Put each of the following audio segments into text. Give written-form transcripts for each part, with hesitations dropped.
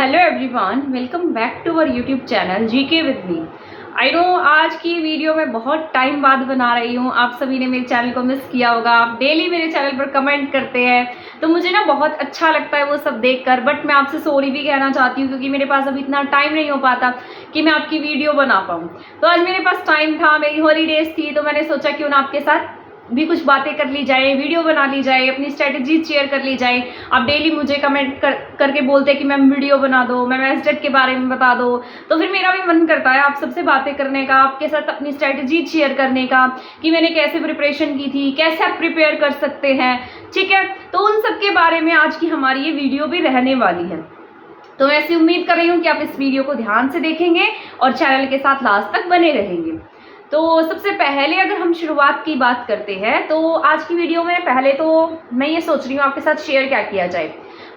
Hello everyone, welcome back to our YouTube channel GK with me. I know आज की video मैं बहुत time बाद बना रही हूँ। आप सभी ने मेरे चैनल को मिस किया होगा। आप डेली मेरे चैनल पर कमेंट करते हैं तो मुझे ना बहुत अच्छा लगता है वो सब देखकर। बट मैं आपसे सॉरी भी कहना चाहती हूँ क्योंकि मेरे पास अभी इतना टाइम नहीं हो पाता कि मैं आपकी वीडियो बना पाऊँ। तो आज मेरे पास टाइम था, मेरी हॉलीडेज थी, तो मैंने सोचा क्यों ना आपके साथ भी कुछ बातें कर ली जाए, वीडियो बना ली जाए, अपनी स्ट्रेटजी शेयर कर ली जाए। आप डेली मुझे कमेंट करके बोलते हैं कि मैम वीडियो बना दो, मैम एस्टेट के बारे में बता दो, तो फिर मेरा भी मन करता है आप सबसे बातें करने का, आपके साथ अपनी स्ट्रेटजी शेयर करने का कि मैंने कैसे प्रिपरेशन की थी, कैसे आप प्रिपेयर कर सकते हैं। ठीक है, तो उन सब के बारे में आज की हमारी ये वीडियो भी रहने वाली है। तो मैं ऐसी उम्मीद कर रही हूँ कि आप इस वीडियो को ध्यान से देखेंगे और चैनल के साथ लास्ट तक बने रहेंगे। तो सबसे पहले अगर हम शुरुआत की बात करते हैं तो आज की वीडियो में पहले तो मैं ये सोच रही हूँ आपके साथ शेयर क्या किया जाए।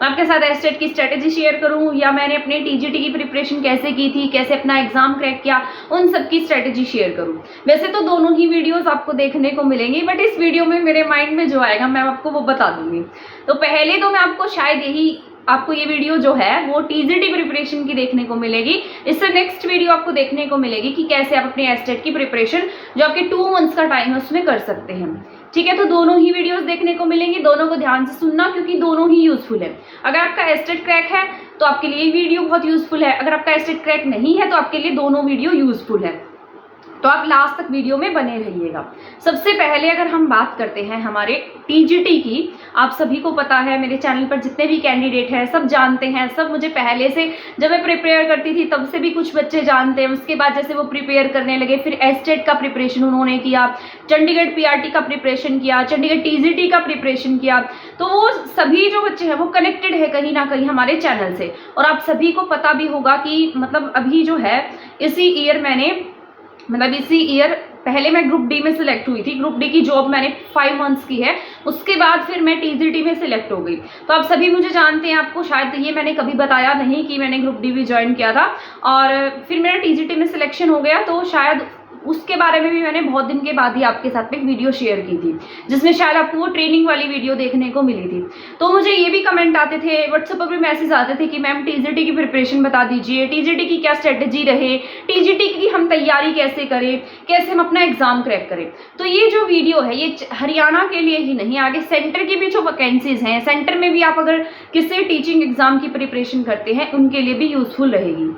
मैं आपके साथ एस्टेट की स्ट्रेटेजी शेयर करूँ या मैंने अपने टीजीटी की प्रिपरेशन कैसे की थी, कैसे अपना एग्जाम क्रैक किया, उन सब की स्ट्रेटेजी शेयर करूँ। वैसे तो दोनों ही वीडियोस आपको देखने को मिलेंगी, बट इस वीडियो में मेरे माइंड में जो आएगा मैं आपको वो बता दूंगी। तो पहले तो मैं आपको शायद आपको ये वीडियो जो है वो टीजीटी प्रिपरेशन की देखने को मिलेगी। इससे नेक्स्ट वीडियो आपको देखने को मिलेगी कि कैसे आप अपने एस्टेट की प्रिपरेशन जो आपके 2 मंथ्स का टाइम है उसमें कर सकते हैं। ठीक है, तो दोनों ही वीडियोस देखने को मिलेंगी, दोनों को ध्यान से सुनना क्योंकि दोनों ही यूजफुल है। अगर आपका एस्टेट क्रैक है तो आपके लिए ये वीडियो बहुत यूजफुल है, अगर आपका एस्टेट क्रैक नहीं है तो आपके लिए दोनों वीडियो यूजफुल है। तो आप लास्ट तक वीडियो में बने रहिएगा। सबसे पहले अगर हम बात करते हैं हमारे टीजीटी की, आप सभी को पता है, मेरे चैनल पर जितने भी कैंडिडेट हैं सब जानते हैं, सब मुझे पहले से जब मैं प्रिपेयर करती थी तब से भी कुछ बच्चे जानते हैं। उसके बाद जैसे वो प्रिपेयर करने लगे, फिर एस्टेट का प्रिपरेशन उन्होंने किया, चंडीगढ़ पीआरटी का प्रिपरेशन किया, चंडीगढ़ टीजीटी का प्रिपरेशन किया, तो वो सभी जो बच्चे हैं वो कनेक्टेड है कहीं ना कहीं हमारे चैनल से। और आप सभी को पता भी होगा कि मतलब अभी जो है इसी ईयर पहले मैं ग्रुप डी में सिलेक्ट हुई थी। ग्रुप डी की जॉब मैंने 5 मंथ्स की है, उसके बाद फिर मैं टीजीटी में सिलेक्ट हो गई। तो आप सभी मुझे जानते हैं, आपको शायद ये मैंने कभी बताया नहीं कि मैंने ग्रुप डी भी ज्वाइन किया था और फिर मेरा टीजीटी में सिलेक्शन हो गया। तो शायद उसके बारे में भी मैंने बहुत दिन के बाद ही आपके साथ में एक वीडियो शेयर की थी जिसमें शायद आपको वो ट्रेनिंग वाली वीडियो देखने को मिली थी। तो मुझे ये भी कमेंट आते थे, व्हाट्सएप पर भी मैसेज आते थे कि मैम टीजीटी की प्रिपरेशन बता दीजिए, टीजीटी की क्या स्ट्रेटेजी रहे, टीजीटी की हम तैयारी कैसे करें, कैसे हम अपना एग्जाम क्रैक करें। तो ये जो वीडियो है ये हरियाणा के लिए ही नहीं, आगे सेंटर की भी जो वैकेंसीज हैं, सेंटर में भी आप अगर किसी टीचिंग एग्जाम की प्रिपरेशन करते हैं उनके लिए भी यूजफुल रहेगी।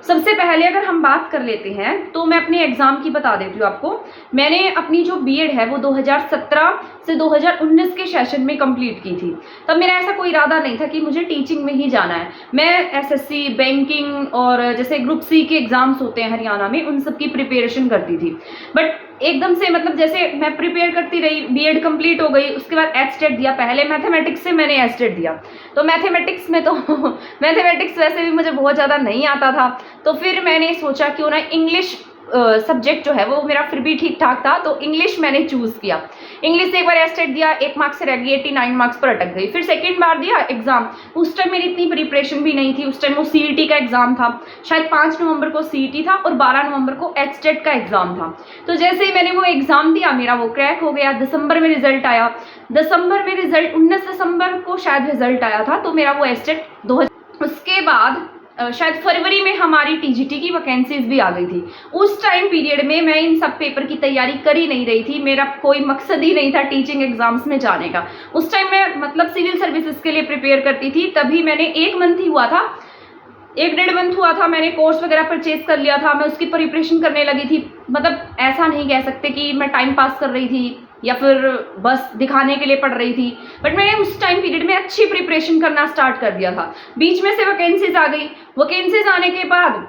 सबसे पहले अगर हम बात कर लेते हैं तो मैं अपने एग्जाम की बता देती हूँ आपको। मैंने अपनी जो बीएड है वो 2017 से 2019 के सेशन में कंप्लीट की थी। तब मेरा ऐसा कोई इरादा नहीं था कि मुझे टीचिंग में ही जाना है। मैं एसएससी, बैंकिंग और जैसे ग्रुप सी के एग्जाम्स होते हैं हरियाणा में, उन सब की प्रिपरेशन करती थी। बट एकदम से मतलब जैसे मैं प्रिपेयर करती रही, बीएड कंप्लीट हो गई, उसके बाद एस्टेट दिया। पहले मैथमेटिक्स से मैंने एस्टेट दिया, तो मैथमेटिक्स में तो मैथमेटिक्स वैसे भी मुझे बहुत ज़्यादा नहीं आता था। तो फिर मैंने सोचा क्यों ना इंग्लिश सब्जेक्ट जो है वो मेरा फिर भी ठीक ठाक था, तो इंग्लिश मैंने चूज़ किया। इंग्लिश से एक बार एस्टेट दिया, 1 मार्क्स से रह गई, 89 मार्क्स पर अटक गई। फिर सेकंड बार दिया एग्जाम, उस टाइम मेरी इतनी प्रिपरेशन भी नहीं थी। उस टाइम वो सीईटी का एग्जाम था, शायद 5 नवंबर को सीईटी था और 12 नवंबर को एस्टेट का एग्जाम था। तो जैसे ही मैंने वो एग्जाम दिया मेरा वो क्रैक हो गया। दिसंबर में रिजल्ट आया, 19 दिसंबर को शायद रिजल्ट आया था, तो मेरा वो एस्टेट 2000। उसके बाद शायद फरवरी में हमारी टीजीटी की वैकेंसीज भी आ गई थी। उस टाइम पीरियड में मैं इन सब पेपर की तैयारी कर ही नहीं रही थी, मेरा कोई मकसद ही नहीं था टीचिंग एग्जाम्स में जाने का। उस टाइम मैं मतलब सिविल सर्विसेज के लिए प्रिपेयर करती थी। तभी मैंने 1 मंथ ही हुआ था, 1-1.5 मंथ हुआ था, मैंने कोर्स वगैरह परचेज कर लिया था, मैं उसकी प्रिपरेशन करने लगी थी। मतलब ऐसा नहीं कह सकते कि मैं टाइम पास कर रही थी या फिर बस दिखाने के लिए पढ़ रही थी, बट मैंने उस टाइम पीरियड में अच्छी प्रिपरेशन करना स्टार्ट कर दिया था। बीच में से वैकेंसीज आ गई, वैकेंसीज आने के बाद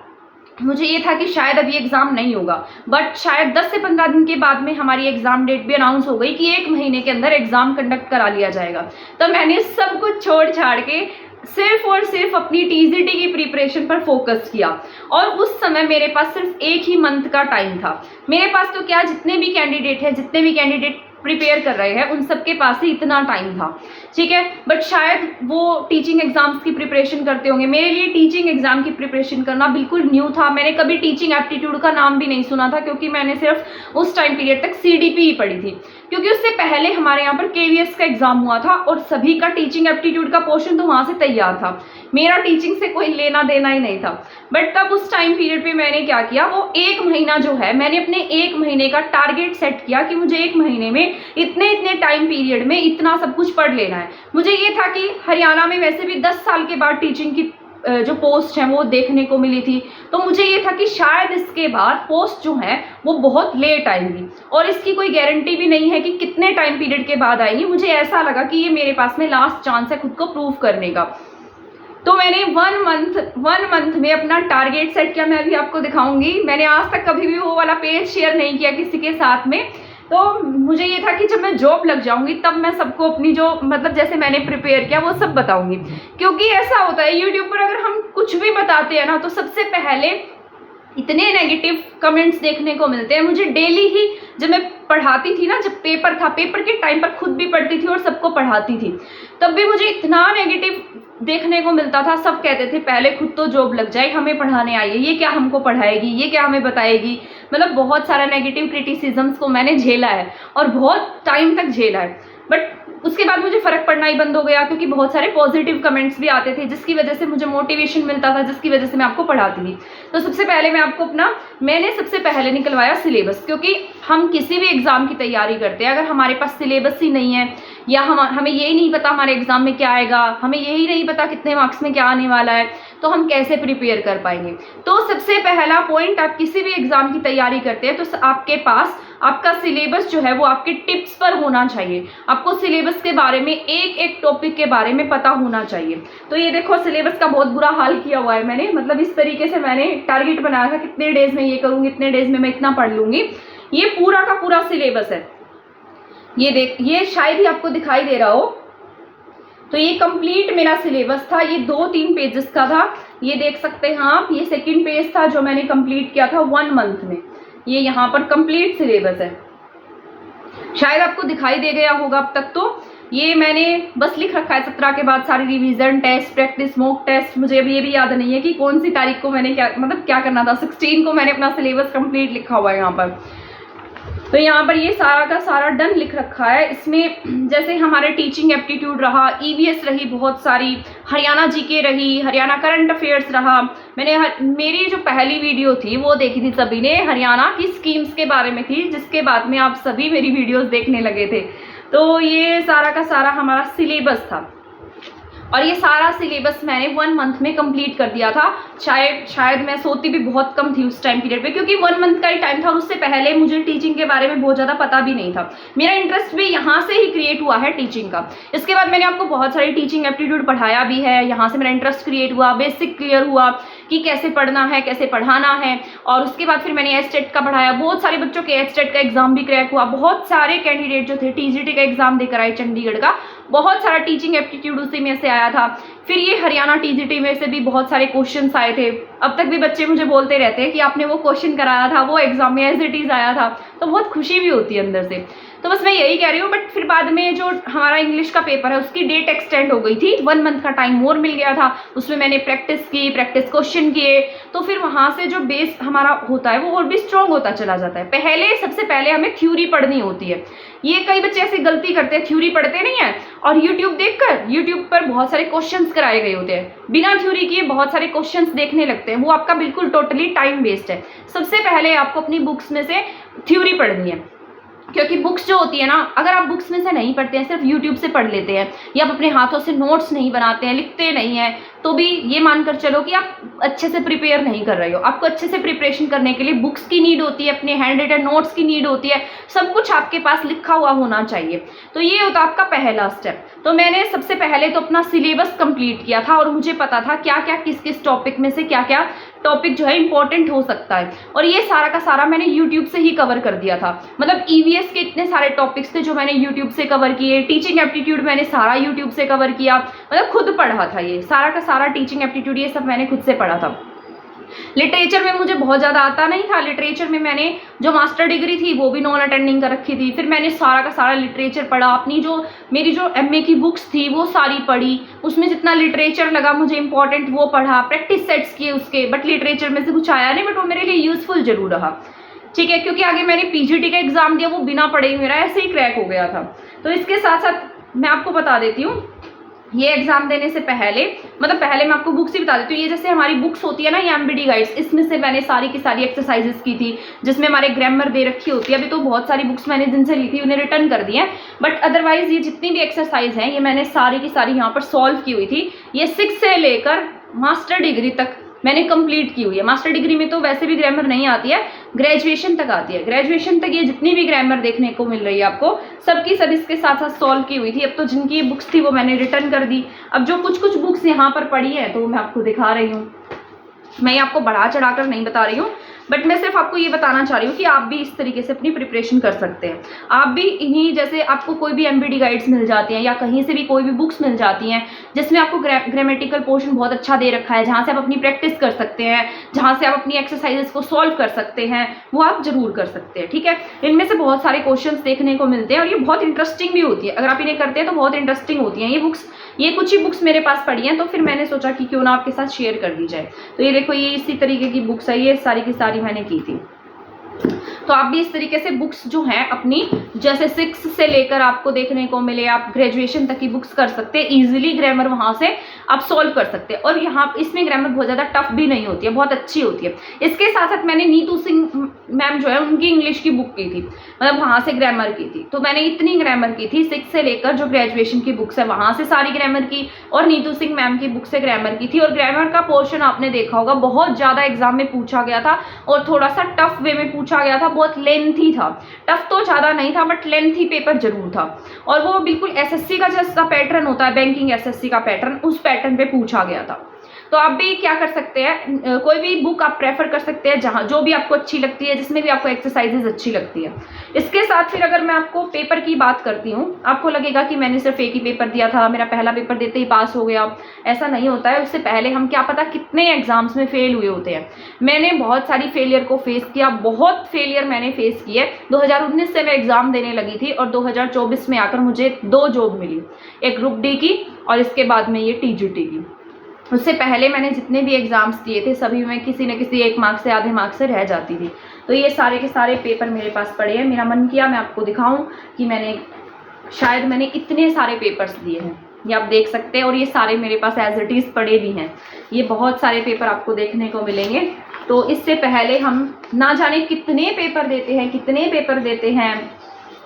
मुझे ये था कि शायद अभी एग्जाम नहीं होगा, बट शायद 10 से 15 दिन के बाद में हमारी एग्जाम डेट भी अनाउंस हो गई कि 1 महीने के अंदर एग्जाम कंडक्ट करा लिया जाएगा। तो मैंने सब कुछ छोड़ छाड़ के सिर्फ और सिर्फ अपनी टीजीटी की प्रिपरेशन पर फोकस किया। और उस समय मेरे पास सिर्फ 1 ही मंथ का टाइम था। मेरे पास तो क्या, जितने भी कैंडिडेट प्रिपेयर कर रहे हैं उन सबके पास ही इतना टाइम था, ठीक है। बट शायद वो टीचिंग एग्जाम्स की प्रिपरेशन करते होंगे। मेरे लिए टीचिंग एग्जाम की प्रिपरेशन करना बिल्कुल न्यू था। मैंने कभी टीचिंग एप्टीट्यूड का नाम भी नहीं सुना था, क्योंकि मैंने सिर्फ उस टाइम पीरियड तक CDP ही पढ़ी थी, क्योंकि उससे पहले हमारे यहाँ पर KVS का एग्जाम हुआ था और सभी का टीचिंग एप्टीट्यूड का पोर्शन तो वहाँ से तैयार था। मेरा टीचिंग से कोई लेना देना ही नहीं था। बट तब उस टाइम पीरियड पे मैंने क्या किया, वो 1 महीना जो है, मैंने अपने 1 महीने का टारगेट सेट किया कि मुझे 1 महीने में इतने टाइम पीरियड में इतना सब कुछ पढ़ लेना है। मुझे ये था कि हरियाणा में वैसे भी 10 साल के बाद टीचिंग की जो पोस्ट है वो देखने को मिली थी, तो मुझे ये था कि शायद इसके बाद पोस्ट जो है वो बहुत लेट आएंगी और इसकी कोई गारंटी भी नहीं है कि कितने टाइम पीरियड के बाद आएंगी। मुझे ऐसा लगा कि ये मेरे पास में लास्ट चांस है खुद को प्रूव करने का। तो मैंने 1 मंथ में अपना टारगेट सेट किया। मैं अभी आपको दिखाऊंगी, मैंने आज तक कभी भी वो वाला पेज शेयर नहीं किया किसी के साथ में। तो मुझे ये था कि जब मैं जॉब लग जाऊंगी तब मैं सबको अपनी जो मतलब जैसे मैंने प्रिपेयर किया वो सब बताऊंगी, क्योंकि ऐसा होता है यूट्यूब पर अगर हम कुछ भी बताते हैं ना तो सबसे पहले इतने नेगेटिव कमेंट्स देखने को मिलते हैं। मुझे डेली ही जब मैं पढ़ाती थी ना, जब पेपर था, पेपर के टाइम पर खुद भी पढ़ती थी और सबको पढ़ाती थी, तब भी मुझे इतना नेगेटिव देखने को मिलता था। सब कहते थे पहले खुद तो जॉब लग जाए, हमें पढ़ाने आई है, ये क्या हमको पढ़ाएगी, ये क्या हमें बताएगी। मतलब बहुत सारा नेगेटिव क्रिटिसिज्म्स को मैंने झेला है और बहुत टाइम तक झेला है। बट उसके बाद मुझे फ़र्क पड़ना ही बंद हो गया, क्योंकि बहुत सारे पॉजिटिव कमेंट्स भी आते थे जिसकी वजह से मुझे मोटिवेशन मिलता था, जिसकी वजह से मैं आपको पढ़ाती थी। तो सबसे पहले मैं आपको मैंने सबसे पहले निकलवाया सिलेबस, क्योंकि हम किसी भी एग्ज़ाम की तैयारी करते हैं, अगर हमारे पास सिलेबस ही नहीं है या हमें यही नहीं पता हमारे एग्ज़ाम में क्या आएगा, हमें यही नहीं पता कितने मार्क्स में क्या आने वाला है, तो हम कैसे प्रिपेयर कर पाएंगे। तो सबसे पहला पॉइंट, आप किसी भी एग्ज़ाम की तैयारी करते हैं तो आपके पास आपका सिलेबस जो है वो आपके टिप्स पर होना चाहिए। आपको सिलेबस के बारे में एक टॉपिक के बारे में पता होना चाहिए। तो ये देखो सिलेबस का बहुत बुरा हाल किया हुआ है मैंने, मतलब इस तरीके से मैंने टारगेट बनाया था कितने डेज में ये करूँगी, इतने डेज में मैं इतना पढ़ लूँगी। ये पूरा का पूरा सिलेबस है। ये शायद ही आपको दिखाई दे रहा हो। तो ये कंप्लीट मेरा सिलेबस था, ये 2-3 पेजेस का था, ये देख सकते हैं आप। ये 2nd पेज था जो मैंने कंप्लीट किया था 1 मंथ में। ये यहाँ पर कंप्लीट सिलेबस है, शायद आपको दिखाई दे गया होगा अब तक। तो ये मैंने बस लिख रखा है 17 के बाद सारी revision, test, practice, mock test. मुझे अभी ये भी याद नहीं है कि कौन सी तारीख को मैंने क्या करना था। 16 को मैंने अपना सिलेबस कंप्लीट लिखा हुआ है यहाँ पर। तो यहाँ पर ये सारा का सारा डन लिख रखा है। इसमें जैसे हमारे टीचिंग एप्टीट्यूड रहा, EVS रही बहुत सारी, हरियाणा GK रही, हरियाणा करंट अफेयर्स रहा। मेरी जो पहली वीडियो थी वो देखी थी सभी ने, हरियाणा की स्कीम्स के बारे में थी, जिसके बाद में आप सभी मेरी वीडियोस देखने लगे थे। तो ये सारा का सारा हमारा सिलेबस था और ये सारा सिलेबस मैंने 1 मंथ में कंप्लीट कर दिया था। शायद मैं सोती भी बहुत कम थी उस टाइम पीरियड पे, क्योंकि 1 मंथ का ही टाइम था और उससे पहले मुझे टीचिंग के बारे में बहुत ज़्यादा पता भी नहीं था। मेरा इंटरेस्ट भी यहाँ से ही क्रिएट हुआ है टीचिंग का। इसके बाद मैंने आपको बहुत सारी टीचिंग एप्टीट्यूड पढ़ाया भी है, यहाँ से मेरा इंटरेस्ट क्रिएट हुआ, बेसिक क्लियर हुआ कि कैसे पढ़ना है, कैसे पढ़ाना है। और उसके बाद फिर मैंने HTET का पढ़ाया, बहुत सारे बच्चों के HTET का एग्जाम भी क्रैक हुआ। बहुत सारे कैंडिडेट जो थे TGT का एग्जाम देकर आए चंडीगढ़ का, बहुत सारा टीचिंग एप्टीट्यूड उसी में से आया था। फिर ये हरियाणा TGT में से भी बहुत सारे क्वेश्चंस आए थे। अब तक भी बच्चे मुझे बोलते रहते हैं कि आपने वो क्वेश्चन कराया था, वो एग्जाम में एज इट इज आया था, तो बहुत खुशी भी होती है अंदर से। तो बस मैं यही कह रही हूँ। बट फिर बाद में जो हमारा इंग्लिश का पेपर है उसकी डेट एक्सटेंड हो गई थी, 1 मंथ का टाइम मोर मिल गया था। उसमें मैंने प्रैक्टिस की, प्रैक्टिस क्वेश्चन किए, तो फिर वहाँ से जो बेस हमारा होता है वो और भी स्ट्रॉन्ग होता चला जाता है। सबसे पहले हमें थ्योरी पढ़नी होती है। ये कई बच्चे ऐसी गलती करते हैं, थ्योरी पढ़ते नहीं है और यूट्यूब पर बहुत सारे क्वेश्चंस कराए गए होते हैं, बिना थ्योरी किए बहुत सारे क्वेश्चंस देखने लगते हैं, वो आपका बिल्कुल टोटली टाइम वेस्ट है। सबसे पहले आपको अपनी बुक्स में से थ्योरी पढ़नी है, क्योंकि बुक्स जो होती है ना, अगर आप बुक्स में से नहीं पढ़ते हैं, सिर्फ यूट्यूब से पढ़ लेते हैं या आप अपने हाथों से नोट्स नहीं बनाते हैं, लिखते नहीं हैं, तो भी ये मानकर चलो कि आप अच्छे से प्रिपेयर नहीं कर रहे हो। आपको अच्छे से प्रिपरेशन करने के लिए बुक्स की नीड होती है, अपने हैंड रिटन नोट्स की नीड होती है, सब कुछ आपके पास लिखा हुआ होना चाहिए। तो ये होता आपका पहला स्टेप। तो मैंने सबसे पहले तो अपना सिलेबस कंप्लीट किया था और मुझे पता था क्या क्या किस टॉपिक में से क्या क्या टॉपिक जो है इंपॉर्टेंट हो सकता है, और ये सारा का सारा मैंने यूट्यूब से ही कवर कर दिया था। मतलब EVS के इतने सारे टॉपिक्स थे जो मैंने यूट्यूब से कवर किए, टीचिंग एप्टीट्यूड मैंने सारा यूट्यूब से कवर किया, मतलब खुद पढ़ा था। ये सारा का सारा टीचिंग एप्टीट्यूड ये सब मैंने खुद से पढ़ा था। लिटरेचर में मुझे बहुत ज़्यादा आता नहीं था। लिटरेचर में मैंने जो मास्टर डिग्री थी वो भी नॉन अटेंडिंग कर रखी थी। फिर मैंने सारा का सारा लिटरेचर पढ़ा, अपनी जो मेरी जो एमए की बुक्स थी वो सारी पढ़ी, उसमें जितना लिटरेचर लगा मुझे इंपॉर्टेंट वो पढ़ा, प्रैक्टिस सेट्स किए उसके, बट लिटरेचर में से कुछ आया नहीं, बट वो मेरे लिए यूजफुल जरूर रहा। ठीक है, क्योंकि आगे मैंने पीजीटी का एग्जाम दिया, वो बिना पढ़े ही मेरा ऐसे ही क्रैक हो गया था। तो इसके साथ साथ मैं आपको बता देती हूँ, ये एग्जाम देने से पहले, मतलब पहले मैं आपको बुक्स ही बता देती हूँ। ये जैसे हमारी बुक्स होती है ना, ये एमबीडी गाइड्स, इसमें से मैंने सारी की सारी एक्सरसाइजेस की थी, जिसमें हमारे ग्रामर दे रखी होती है। अभी तो बहुत सारी बुक्स मैंने जिनसे ली थी उन्हें रिटर्न कर दी है, बट अदरवाइज ये जितनी भी एक्सरसाइज हैं ये मैंने सारी की सारी यहाँ पर सॉल्व की हुई थी। ये 6 से लेकर मास्टर डिग्री तक मैंने कंप्लीट की हुई है। मास्टर डिग्री में तो वैसे भी ग्रामर नहीं आती है, ग्रेजुएशन तक आती है। ग्रेजुएशन तक ये जितनी भी ग्रामर देखने को मिल रही है आपको, सबकी सब इसके साथ साथ सॉल्व की हुई थी। अब तो जिनकी बुक्स थी वो मैंने रिटर्न कर दी। अब जो कुछ कुछ बुक्स यहाँ पर पड़ी है तो मैं आपको दिखा रही हूँ। मैं ये आपको बढ़ा चढ़ाकर नहीं बता रही हूँ, बट मैं सिर्फ आपको ये बताना चाह रही हूँ कि आप भी इस तरीके से अपनी प्रिपरेशन कर सकते हैं। आप भी इन्हीं, जैसे आपको कोई भी एमबीडी गाइड्स मिल जाती हैं या कहीं से भी कोई भी बुक्स मिल जाती हैं जिसमें आपको ग्रामेटिकल पोर्शन बहुत अच्छा दे रखा है, जहाँ से आप अपनी प्रैक्टिस कर सकते हैं, जहाँ से आप अपनी एक्सरसाइजेस को सॉल्व कर सकते हैं, वो आप जरूर कर सकते हैं। ठीक है, इनमें से बहुत सारे क्वेश्चन देखने को मिलते हैं और ये बहुत इंटरेस्टिंग भी होती है। अगर आप इन्हें करते हैं तो बहुत इंटरेस्टिंग होती हैं ये बुक्स। ये कुछ ही बुक्स मेरे पास पड़ी हैं, तो फिर मैंने सोचा कि क्यों ना आपके साथ शेयर कर दी जाए। तो ये देखो, ये इसी तरीके की बुक्स है, ये सारी की सारी मैंने की थी। तो आप भी इस तरीके से बुक्स जो हैं अपनी, जैसे 6 से लेकर आपको देखने को मिले, आप ग्रेजुएशन तक की बुक्स कर सकते हैं। इजीली ग्रामर वहां से आप सॉल्व कर सकते हैं, और यहाँ इसमें ग्रामर बहुत ज़्यादा टफ भी नहीं होती है, बहुत अच्छी होती है। इसके साथ साथ मैंने नीतू सिंह मैम जो है उनकी इंग्लिश की बुक की थी, मतलब वहाँ से ग्रामर की थी। तो मैंने इतनी ग्रामर की थी, 6 से लेकर जो ग्रेजुएशन की बुक्स है वहाँ से सारी ग्रामर की, और नीतू सिंह मैम की बुक से ग्रामर की थी। और ग्रामर का पोर्शन आपने देखा होगा बहुत ज़्यादा एग्जाम में पूछा गया था, और थोड़ा सा टफ वे में पूछा गया था, बहुत लेंथी था। टफ तो ज़्यादा नहीं था, बट लेंथी पेपर जरूर था। और वो बिल्कुल एसएससी का जैसा पैटर्न होता है, बैंकिंग एसएससी का पैटर्न, उस पैटर्न पे पूछा गया था। तो आप भी क्या कर सकते हैं, कोई भी बुक आप प्रेफर कर सकते हैं जहाँ जो भी आपको अच्छी लगती है, जिसमें भी आपको एक्सरसाइजेज अच्छी लगती है। इसके साथ फिर अगर मैं आपको पेपर की बात करती हूँ, आपको लगेगा कि मैंने सिर्फ एक ही पेपर दिया था, मेरा पहला पेपर देते ही पास हो गया। ऐसा नहीं होता है, उससे पहले हम क्या पता कितने एग्जाम्स में फेल हुए होते हैं। मैंने बहुत सारी फेलियर को फेस किया, बहुत फेलियर मैंने फेस की है। 2019 से मैं एग्जाम देने लगी थी, और 2024 में आकर मुझे 2 जॉब मिली, एक ग्रुप डी की और इसके बाद में ये टीजीटी की। उससे पहले मैंने जितने भी एग्जाम्स दिए थे सभी में किसी न किसी 1 मार्क्स से आधे मार्क्स से रह जाती थी। तो ये सारे के सारे पेपर मेरे पास पड़े हैं। मेरा मन किया मैं आपको दिखाऊं कि मैंने इतने सारे पेपर्स दिए हैं, ये आप देख सकते हैं। और ये सारे मेरे पास एज इट इज़ पड़े भी हैं। ये बहुत सारे पेपर आपको देखने को मिलेंगे। तो इससे पहले हम ना जाने कितने पेपर देते हैं।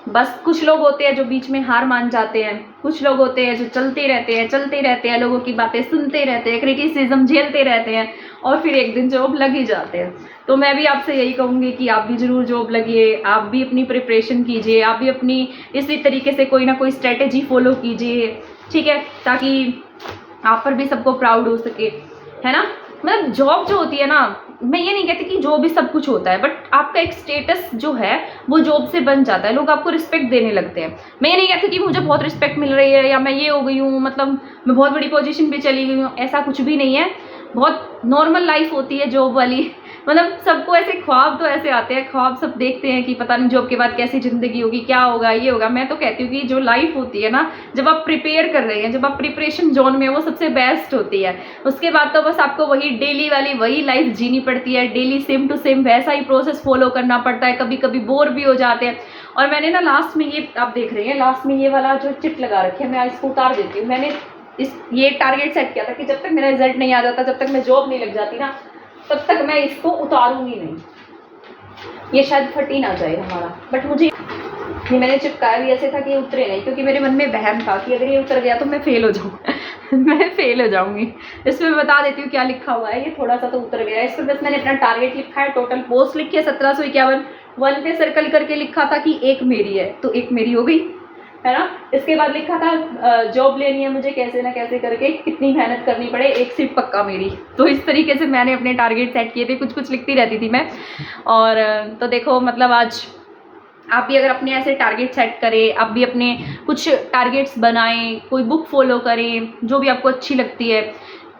बस कुछ लोग होते हैं जो बीच में हार मान जाते हैं, कुछ लोग होते हैं जो चलते रहते हैं, लोगों की बातें सुनते रहते हैं, क्रिटिसिज्म झेलते रहते हैं, और फिर एक दिन जॉब लग ही जाते हैं। तो मैं भी आपसे यही कहूँगी कि आप भी ज़रूर जॉब लगिए, आप भी अपनी प्रिपरेशन कीजिए, आप भी अपनी इसी तरीके से कोई ना कोई स्ट्रेटेजी फॉलो कीजिए, ठीक है, ताकि आप पर भी सबको प्राउड हो सके, है ना। मतलब जॉब जो होती है ना, मैं ये नहीं कहती कि जॉब ही सब कुछ होता है, बट आपका एक स्टेटस जो है वो जॉब से बन जाता है, लोग आपको रिस्पेक्ट देने लगते हैं। मैं ये नहीं कहती कि मुझे बहुत रिस्पेक्ट मिल रही है या मैं ये हो गई हूँ, मतलब मैं बहुत बड़ी पोजीशन पे चली गई हूँ, ऐसा कुछ भी नहीं है। बहुत नॉर्मल लाइफ होती है जॉब वाली। मतलब सबको ऐसे ख्वाब तो ऐसे आते हैं, ख्वाब सब देखते हैं कि पता नहीं जॉब के बाद कैसी ज़िंदगी होगी, क्या होगा, ये होगा। मैं तो कहती हूँ कि जो लाइफ होती है ना, जब आप प्रिपेयर कर रहे हैं, जब आप प्रिपरेशन जोन में, वो सबसे बेस्ट होती है। उसके बाद तो बस आपको वही डेली वाली वही लाइफ जीनी पड़ती है, डेली सेम टू सेम वैसा ही प्रोसेस फॉलो करना पड़ता है। कभी कभी बोर भी हो जाते हैं। और मैंने ना लास्ट में, ये आप देख रहे हैं, लास्ट में ये वाला जो चिट लगा रखी है, मैं इसको उतार देती हूँ। मैंने ये टारगेट सेट किया था कि जब तक मेरा रिजल्ट नहीं आ जाता, जब तक मैं जॉब नहीं लग जाती ना, तब तक मैं इसको उतारूंगी नहीं। ये शायद फट ही ना जाए हमारा, बट मुझे ये मैंने चिपकाया भी ऐसे था कि ये उतरे नहीं, क्योंकि मेरे मन में वहम था कि अगर ये उतर गया तो मैं फेल हो जाऊँ मैं फेल हो जाऊंगी। इसमें बता देती हूँ क्या लिखा हुआ है। ये थोड़ा सा तो उतर गया है, इस पर बस मैंने अपना टारगेट लिखा है, टोटल पोस्ट लिखी है 1751, 1 पे सर्कल करके लिखा था कि 1 मेरी है, तो 1 मेरी हो गई, है ना। इसके बाद लिखा था जॉब लेनी है मुझे कैसे ना कैसे करके, कितनी मेहनत करनी पड़े, 1 सीट पक्का मेरी। तो इस तरीके से मैंने अपने टारगेट सेट किए थे, कुछ कुछ लिखती रहती थी मैं। और तो देखो, मतलब आज आप भी अगर अपने ऐसे टारगेट सेट करें, आप भी अपने कुछ टारगेट्स बनाएं, कोई बुक फॉलो करें जो भी आपको अच्छी लगती है,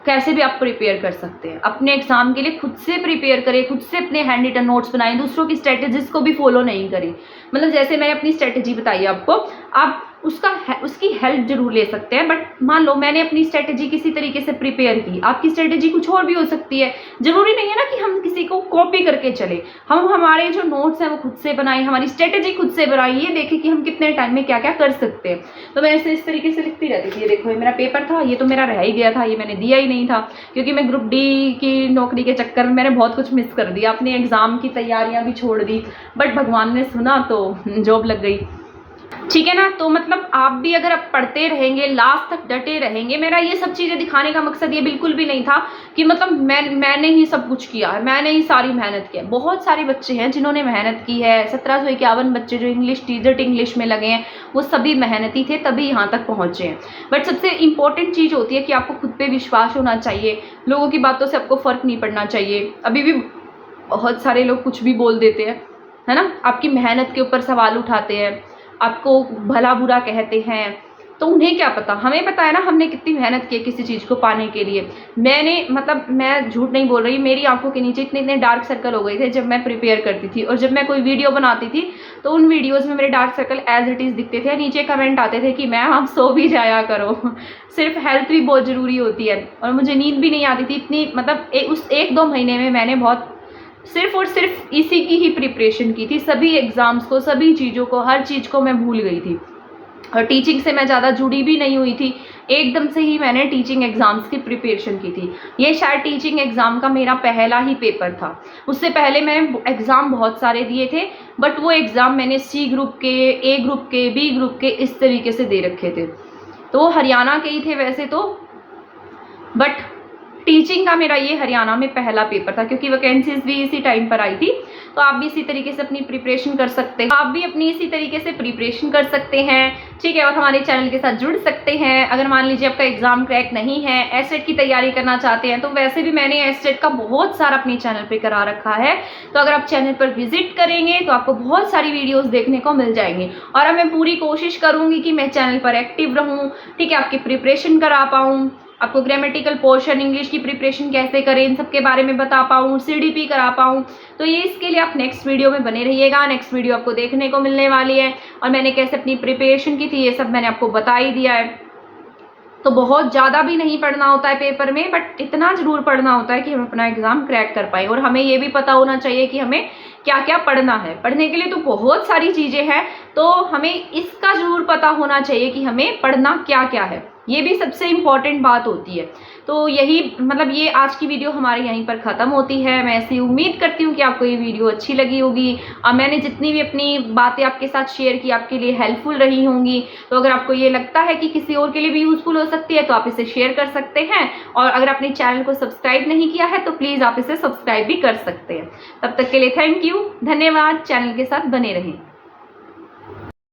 कैसे भी आप प्रिपेयर कर सकते हैं। अपने एग्जाम के लिए खुद से प्रिपेयर करें, खुद से अपने हैंड रिटन नोट्स बनाएं, दूसरों की स्ट्रेटेजीज को भी फॉलो नहीं करें। मतलब जैसे मैंने अपनी स्ट्रेटेजी बताई आपको, आप उसकी हेल्प जरूर ले सकते हैं, बट मान लो मैंने अपनी स्ट्रेटेजी किसी तरीके से प्रिपेयर की, आपकी स्ट्रेटेजी कुछ और भी हो सकती है। जरूरी नहीं है ना कि हम किसी को कॉपी करके चले, हम हमारे जो नोट्स हैं वो खुद से बनाएं, हमारी स्ट्रेटेजी खुद से बनाएं, ये देखें कि हम कितने टाइम में क्या क्या कर सकते हैं। तो मैं ऐसे इस तरीके से लिखती रहती थी। ये देखो, ये मेरा पेपर था, ये तो मेरा रह ही गया था, ये मैंने दिया ही नहीं था, क्योंकि मैं ग्रुप डी की नौकरी के चक्कर में मैंने बहुत कुछ मिस कर दिया, अपने एग्जाम की तैयारियां भी छोड़ दी, बट भगवान ने सुना तो जॉब लग गई। ठीक है ना। तो मतलब आप भी अगर आप पढ़ते रहेंगे, लास्ट तक डटे रहेंगे। मेरा ये सब चीज़ें दिखाने का मकसद ये बिल्कुल भी नहीं था कि मतलब मैंने ही सब कुछ किया है, मैंने ही सारी मेहनत की है। बहुत सारे बच्चे हैं जिन्होंने मेहनत की है। 1751 बच्चे जो इंग्लिश टीजट इंग्लिश में लगे हैं, वो सभी मेहनती थे, तभी यहाँ तक पहुँचे हैं। बट सबसे इंपॉर्टेंट चीज़ होती है कि आपको खुद पे विश्वास होना चाहिए, लोगों की बातों से आपको फ़र्क नहीं पड़ना चाहिए। अभी भी बहुत सारे लोग कुछ भी बोल देते हैं, है ना, आपकी मेहनत के ऊपर सवाल उठाते हैं, आपको भला बुरा कहते हैं, तो उन्हें क्या पता, हमें पता है ना हमने कितनी मेहनत की है किसी चीज़ को पाने के लिए। मैं झूठ नहीं बोल रही, मेरी आंखों के नीचे इतने डार्क सर्कल हो गए थे जब मैं प्रिपेयर करती थी, और जब मैं कोई वीडियो बनाती थी तो उन वीडियोस में मेरे dark circle as it is दिखते थे। नीचे कमेंट आते थे कि मैम आप सो भी जाया करो सिर्फ हेल्थ भी बहुत ज़रूरी होती है, और मुझे नींद भी नहीं आती थी इतनी। मतलब उस 1-2 महीने में मैंने बहुत सिर्फ और सिर्फ इसी की ही प्रिपरेशन की थी, सभी एग्ज़ाम्स को, सभी चीज़ों को, हर चीज़ को मैं भूल गई थी। और टीचिंग से मैं ज़्यादा जुड़ी भी नहीं हुई थी, एकदम से ही मैंने टीचिंग एग्ज़ाम्स की प्रिपरेशन की थी। ये शायद टीचिंग एग्ज़ाम का मेरा पहला ही पेपर था। उससे पहले मैं एग्ज़ाम बहुत सारे दिए थे, बट वो एग्ज़ाम मैंने C ग्रुप के, A ग्रुप के, B ग्रुप के इस तरीके से दे रखे थे। तो वो हरियाणा के ही थे वैसे तो, बट टीचिंग का मेरा ये हरियाणा में पहला पेपर था, क्योंकि वैकेंसीज भी इसी टाइम पर आई थी। तो आप भी इसी तरीके से अपनी प्रिपरेशन कर सकते हैं, आप भी अपनी इसी तरीके से प्रिपरेशन कर सकते हैं, ठीक है। और हमारे चैनल के साथ जुड़ सकते हैं। अगर मान लीजिए आपका एग्जाम क्रैक नहीं है, एसटेट की तैयारी करना चाहते हैं, तो वैसे भी मैंने एसटेट का बहुत सारा अपने चैनल पे करा रखा है। तो अगर आप चैनल पर विजिट करेंगे तो आपको बहुत सारी वीडियोज़ देखने को मिल जाएंगी, और अब मैं पूरी कोशिश करूँगी कि मैं चैनल पर एक्टिव रहूँ, ठीक है, आपकी प्रिपरेशन करा पाऊँ, आपको ग्रामेटिकल पोर्शन, इंग्लिश की प्रिपरेशन कैसे करें, इन सब के बारे में बता पाऊँ, CDP करा पाऊँ। तो ये इसके लिए आप नेक्स्ट वीडियो में बने रहिएगा। नेक्स्ट वीडियो आपको देखने को मिलने वाली है, और मैंने कैसे अपनी प्रिपरेशन की थी ये सब मैंने आपको बता ही दिया है। तो बहुत ज़्यादा भी नहीं पढ़ना होता है पेपर में, बट इतना ज़रूर पढ़ना होता है कि हम अपना एग्ज़ाम क्रैक कर पाएँ। और हमें ये भी पता होना चाहिए कि हमें क्या क्या पढ़ना है। पढ़ने के लिए तो बहुत सारी चीज़ें हैं, तो हमें इसका ज़रूर पता होना चाहिए कि हमें पढ़ना क्या क्या है। ये भी सबसे इम्पॉर्टेंट बात होती है। तो यही मतलब ये आज की वीडियो हमारे यहीं पर ख़त्म होती है। मैं ऐसी उम्मीद करती हूँ कि आपको ये वीडियो अच्छी लगी होगी, और मैंने जितनी भी अपनी बातें आपके साथ शेयर की आपके लिए हेल्पफुल रही होंगी। तो अगर आपको ये लगता है कि किसी और के लिए भी यूज़फुल हो सकती है तो आप इसे शेयर कर सकते हैं, और अगर अपने चैनल को सब्सक्राइब नहीं किया है तो प्लीज़ आप इसे सब्सक्राइब भी कर सकते हैं। तब तक के लिए थैंक यू, धन्यवाद। चैनल के साथ बने रहें।